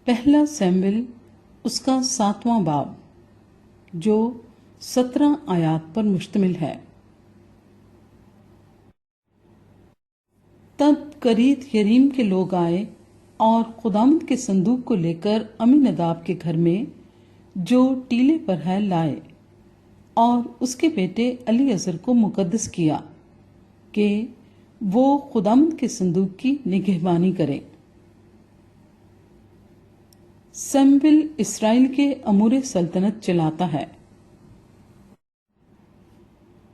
پہلا سیموئیل اس کا 7واں باب جو 17 آیات پر مشتمل ہے۔ تب کریت یریم کے لوگ آئے اور خداوند کے صندوق کو لے کر امیناداب کے گھر میں جو ٹیلے پر ہے لائے، اور اس کے بیٹے الیعزر کو مقدس کیا کہ وہ خداوند کے صندوق کی نگہبانی کریں۔ سیموئیل اسرائیل کے امور سلطنت چلاتا ہے۔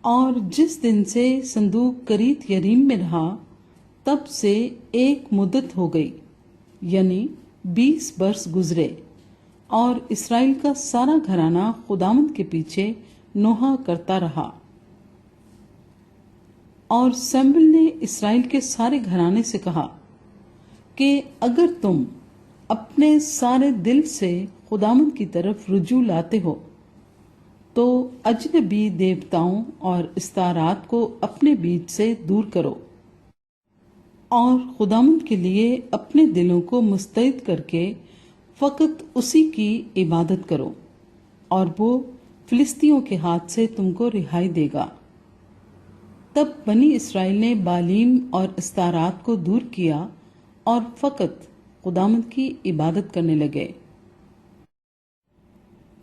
اور جس دن سے صندوق کریت یریم میں رہا تب سے ایک مدت ہو گئی، یعنی 20 برس گزرے، اور اسرائیل کا سارا گھرانہ خداوند کے پیچھے نوحہ کرتا رہا۔ اور سیموئیل نے اسرائیل کے سارے گھرانے سے کہا کہ اگر تم اپنے سارے دل سے خداوند کی طرف رجوع لاتے ہو تو اجنبی دیوتاؤں اور استارات کو اپنے بیچ سے دور کرو، اور خداوند کے لیے اپنے دلوں کو مستعد کر کے فقط اسی کی عبادت کرو، اور وہ فلسطینیوں کے ہاتھ سے تم کو رہائی دے گا۔ تب بنی اسرائیل نے بالیم اور استارات کو دور کیا اور فقط خداوند کی عبادت کرنے لگے۔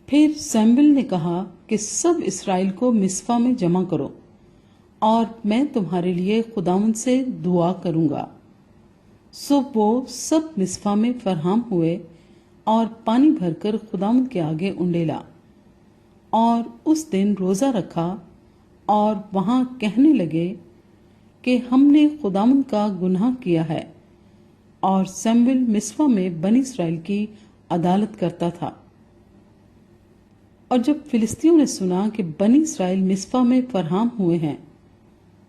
پھر سیموئیل نے کہا کہ سب اسرائیل کو مصفا میں جمع کرو، اور میں تمہارے لیے خداوند سے دعا کروں گا۔ سو وہ سب مصفا میں فراہم ہوئے اور پانی بھر کر خداوند کے آگے انڈیلا، اور اس دن روزہ رکھا، اور وہاں کہنے لگے کہ ہم نے خداوند کا گناہ کیا ہے۔ اور سیموئیل مصفا میں بنی اسرائیل کی عدالت کرتا تھا۔ اور جب فلسطینیوں نے سنا کہ بنی اسرائیل مصفا میں فراہم ہوئے ہیں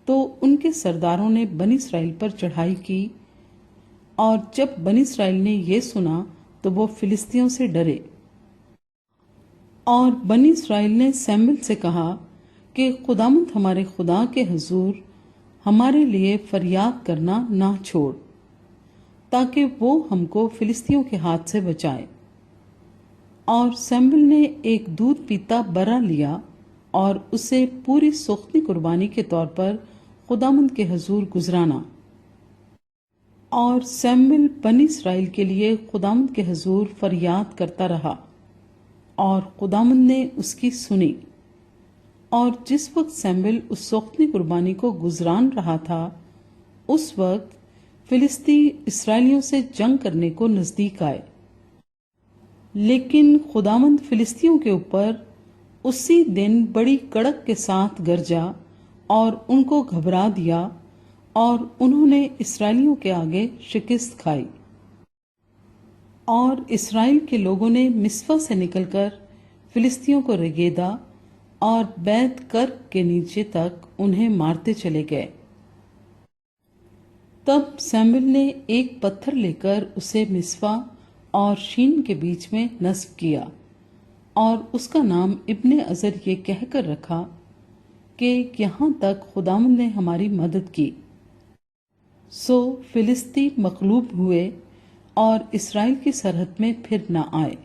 تو ان کے سرداروں نے بنی اسرائیل پر چڑھائی کی، اور جب بنی اسرائیل نے یہ سنا تو وہ فلسطینیوں سے ڈرے۔ اور بنی اسرائیل نے سیموئیل سے کہا کہ خداوند ہمارے خدا کے حضور ہمارے لیے فریاد کرنا نہ چھوڑ، تاکہ وہ ہم کو فلسطینیوں کے ہاتھ سے بچائے۔ اور سیموئیل نے ایک دودھ پیتا برا لیا اور اسے پوری سوختنی قربانی کے طور پر خداوند کے حضور گزرانا۔ اور سیموئیل بنی اسرائیل کے لیے خداوند کے حضور فریاد کرتا رہا، اور خداوند نے اس کی سنی۔ اور جس وقت سیموئیل اس سوختنی قربانی کو گزران رہا تھا، اس وقت فلسطی اسرائیلیوں سے جنگ کرنے کو نزدیک آئے، لیکن خداوند فلسطینیوں کے اوپر اسی دن بڑی کڑک کے ساتھ گرجا اور ان کو گھبرا دیا، اور انہوں نے اسرائیلیوں کے آگے شکست کھائی۔ اور اسرائیل کے لوگوں نے مصفا سے نکل کر فلسطینیوں کو رگیدا اور بیت کرک کے نیچے تک انہیں مارتے چلے گئے۔ تب سیموئیل نے ایک پتھر لے کر اسے مصفا اور شین کے بیچ میں نصب کیا، اور اس کا نام ابن عزر یہ کہہ کر رکھا کہ یہاں تک خداوند نے ہماری مدد کی۔ سو فلسطی مغلوب ہوئے اور اسرائیل کی سرحد میں پھر نہ آئے،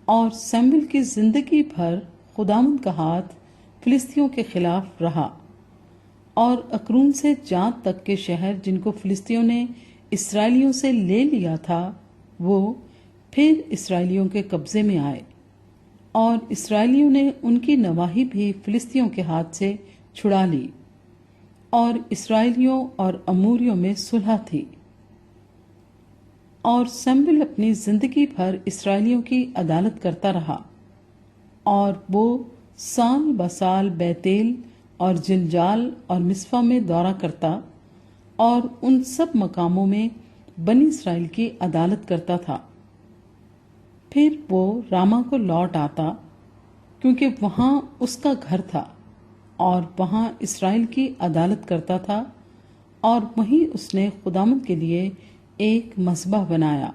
اور سیموئیل کی زندگی بھر خداوند کا ہاتھ فلسطینیوں کے خلاف رہا، اور اکرون سے جات تک کے شہر جن کو فلسطینیوں نے اسرائیلیوں سے لے لیا تھا وہ پھر اسرائیلیوں کے قبضے میں آئے، اور اسرائیلیوں نے ان کی نواحی بھی فلسطینیوں کے ہاتھ سے چھڑا لی، اور اسرائیلیوں اور اموریوں میں صلح تھی۔ اور سیموئیل اپنی زندگی بھر اسرائیلیوں کی عدالت کرتا رہا، اور وہ سال بسال بیتیل اور جلجال اور مصفا میں دورہ کرتا، اور ان سب مقاموں میں بنی اسرائیل کی عدالت کرتا تھا۔ پھر وہ راما کو لوٹ آتا، کیونکہ وہاں اس کا گھر تھا، اور وہاں اسرائیل کی عدالت کرتا تھا، اور وہیں اس نے خداوند کے لیے ایک مذبح بنایا۔